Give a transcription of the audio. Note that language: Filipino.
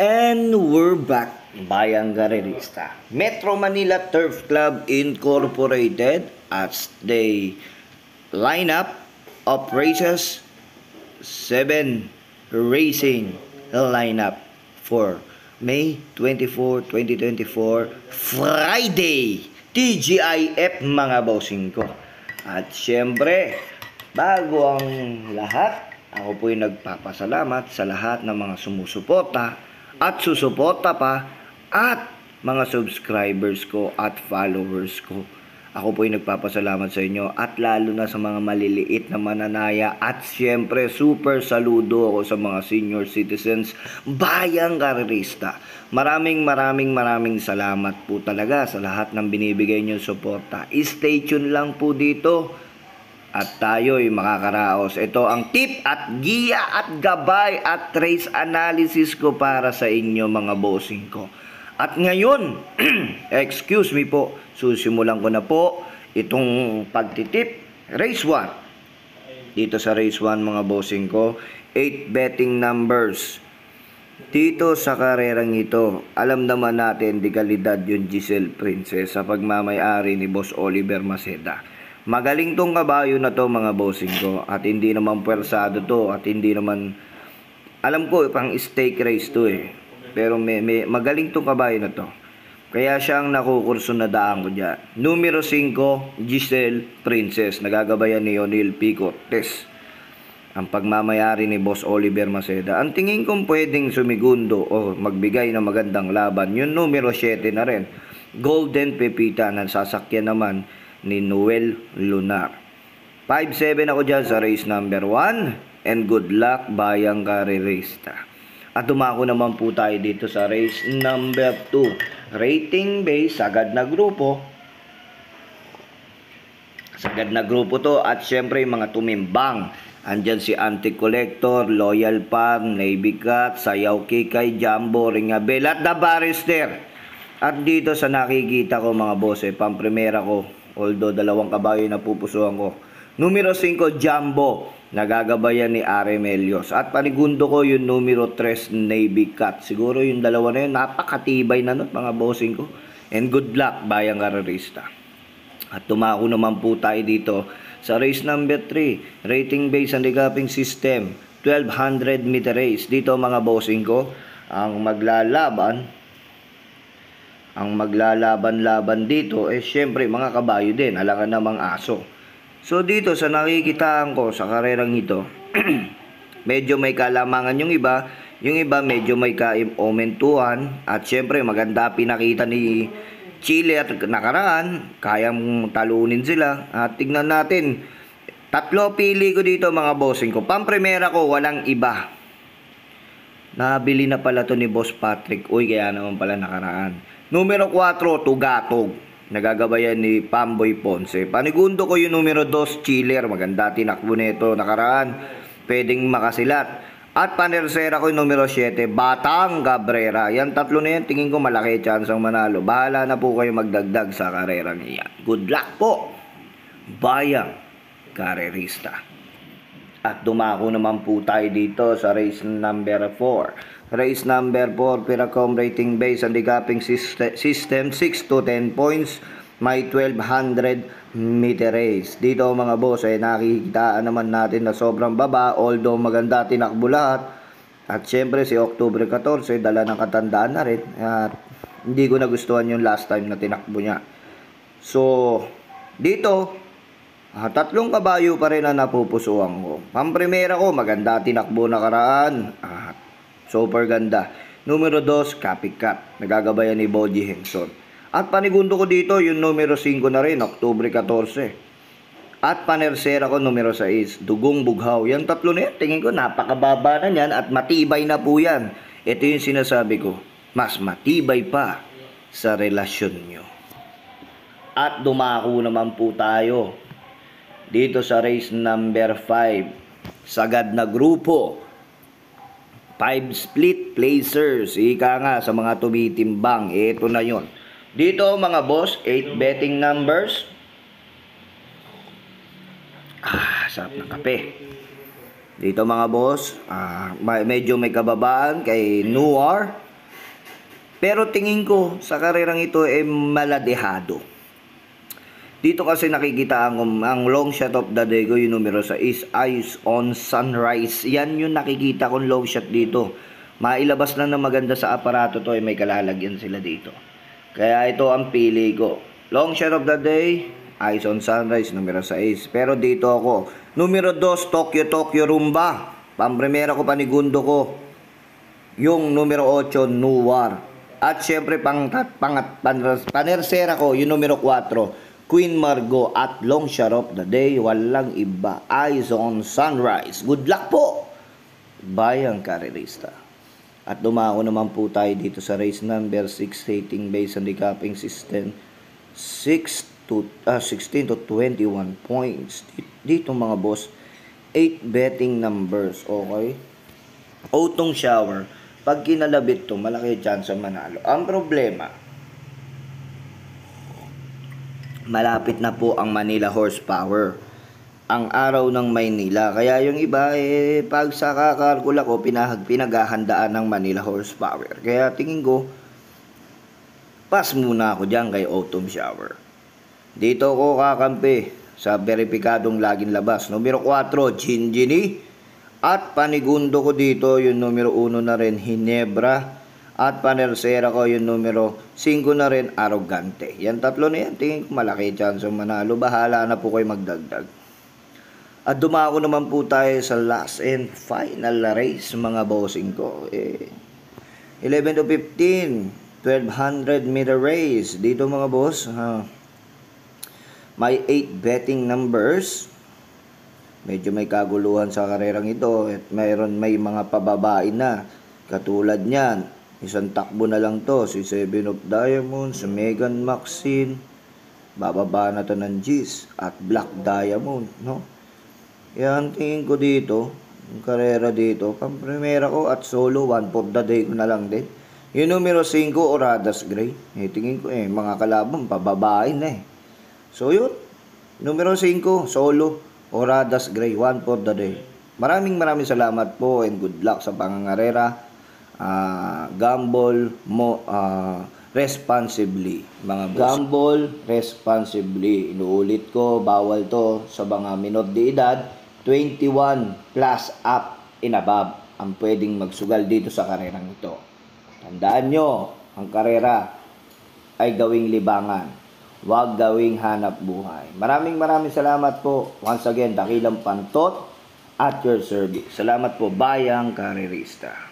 And we're back, Bayang Garerista. Metro Manila Turf Club Incorporated as they lineup of races 7 racing lineup for May 24, 2024 Friday TGIF mga bossing ko. At syempre, bago ang lahat, ako po'y nagpapasalamat sa lahat ng mga sumusuporta at susuporta pa at mga subscribers ko at followers ko. Ako po'y nagpapasalamat sa inyo at lalo na sa mga maliliit na mananaya at syempre super saludo ako sa mga senior citizens Bayang Garerista. Maraming salamat po talaga sa lahat ng binibigay niyong suporta. Stay tuned lang po dito. At tayo'y makakaraos. Ito ang tip at giya at gabay at trace analysis ko para sa inyo mga bossing ko. At ngayon, excuse me po, susimulan ko na po itong pagtitip. Race 1. Dito sa race 1 mga bossing ko, 8 betting numbers. Dito sa karerang ito, alam naman natin di kalidad yung Giselle Princess sa pagmamayari ni Boss Oliver Maceda. Magaling tong kabayo na to mga bossing ko at hindi naman pwersado to at hindi naman alam ko pang stake race to pero magaling tong kabayo na to kaya siya ang nakukurso na daan ko dyan. Numero 5 Giselle Princess, nagagabayan ni O'Neil P. Cortez ang pagmamayari ni Boss Oliver Maceda. Ang tingin kong pwedeng sumigundo o magbigay ng magandang laban yung numero 7 na rin Golden Pepita na sasakyan naman ni Noel Lunar. 5-7 ako dyan sa race number 1 and good luck Bayang Garerista. At dumako naman po tayo dito sa race number 2. Rating base, sagad na grupo. Sagad na grupo to at syempre mga tumimbang. Andyan si Anti-Collector, Loyal Pan, Navy Cat, Sayaw Kikay, Jumbo, Ringabel at The Barrister. At dito sa nakikita ko mga boss, pamprimera ko, although dalawang kabayo na pupusuan ko. Numero 5, Jumbo, nagagabayan ni Aremelios. At panigundo ko yung numero 3, Navy Cat. Siguro yung dalawa na yun, napakatibay na nun mga bossing ko. And good luck, Bayang Garerista. At tumako naman po tayo dito sa race number 3. Rating based handicapping system, 1200 meter race. Dito mga bossing ko, ang maglalaban dito syempre mga kabayo din, alangan namang aso. So dito sa nakikitaan ko sa karerang ito, medyo may kalamangan yung iba medyo may kaomentuhan at syempre maganda pinakita ni Chile at nakaraan, kayang talunin sila. At tignan natin, tatlo pili ko dito mga bossing ko. Pampremera ko walang iba. Nabili na pala to ni Boss Patrick. Uy, kaya naman pala nakaraan. Numero 4, Tugatog. Nagagabayan ni Pamboy Ponce. Panigundo ko yung numero 2, Chiller. Maganda tinakbo nito nakaraan. Pwedeng makasilat. At panersera ko yung numero 7, Batang Cabrera. Yan tatlo na yan, tingin ko malaki chance ang manalo. Bahala na po kayo magdagdag sa karerang iyan. Good luck po, Bayang Garerista. At dumako naman po tayo dito sa race number 4. Race number 4, Piracom rating base handicapping system 6 to 10 points. May 1200 meter race. Dito mga boss nakikitaan naman natin na sobrang baba although maganda tinakbo lahat. At syempre si October 14 dala ng katandaan na rin. At hindi ko nagustuhan yung last time na tinakbo niya. So dito tatlong kabayo pa rin na napupusuan ko. Pampremera ko maganda tinakbo nakaraan. Super ganda. Numero 2, Copycat. Nagagabayan ni Boji Henson. At panigundo ko dito, yung numero 5 na rin, October 14. At panersera ko, numero 6, Dugong Bughaw. Yan tatlo na yan, tingin ko napakababa na yan at matibay na po yan. Ito yung sinasabi ko, mas matibay pa sa relasyon nyo. At dumako naman po tayo dito sa race number 5. Sagad na grupo. 5 split placers. Ika nga sa mga tumitimbang. Ito na yon. Dito mga boss, 8 betting numbers. Sarap ng kape. Dito mga boss, medyo may kababaan kay Noir. Pero tingin ko sa karerang ito ay maladehado. Dito kasi nakikita ang long shot of the day ko, yung numero 6, Eyes on Sunrise. Yan yung nakikita kong long shot dito. Mailabas lang na maganda sa aparato to ay may kalalagyan sila dito. Kaya ito ang pili ko. Long shot of the day, Eyes on Sunrise, numero 6. Pero dito ako, numero 2, Tokyo Rumba. Pampremera ko, panigundo ko, yung numero 8, Nuwar. At syempre, panersera ko, yung numero 4, Queen Margot. At long shot of the day, walang iba, Eyes on Sunrise. Good luck po, bayang karerista. At dumako naman po tayo dito sa race number 6, rating based on the capping system, 16 to 21 points. Dito mga boss, 8 betting numbers, okay? Otong shower, pag kinalabit to, malaki chance manalo. Ang problema, malapit na po ang Manila Horsepower, ang araw ng Maynila. Kaya yung iba, pag sa kakalkula ko, pinaghahandaan ng Manila Horsepower. Kaya tingin ko, pass muna ako dyan kay Autumn Shower. Dito ako kakampi sa beripikadong laging labas. Numero 4, Ginggini. At panigundo ko dito, yung numero 1 na rin, Hinebra. At panersera ko yung numero 5 na rin, Arrogante. Yan tatlo na yan, tingin ko malaki chance manalo. Bahala na po kayo magdagdag. At dumako naman po tayo sa last and final race, mga bossing ko. 11 to 15, 1200 meter race. Dito mga boss, may 8 betting numbers. Medyo may kaguluhan sa karerang ito. At may mga pababain na. Katulad niyan, isang takbo na lang to, si 7 of Diamonds, si Megan Maxine, bababa na to ng G's, at Black Diamond, no? Yan, tingin ko dito, yung karera dito, pampremera ko at solo, 1 for the day ko na lang din. Yung numero 5, Oradas Gray, tingin ko mga kalaban, pababain na So yun, numero 5, solo, Oradas Gray, 1 for the day. Maraming salamat po and good luck sa pangangarera. Gamble responsibly, mga boss. Gamble responsibly. Inuulit ko, bawal to sa mga minor de edad, 21 plus up and above ang pwedeng magsugal dito sa karerang ito. Tandaan nyo, ang karera ay gawing libangan, huwag gawing hanap buhay. Maraming salamat po. Once again, Dakilang Pantot at your service. Salamat po, bayang karerista.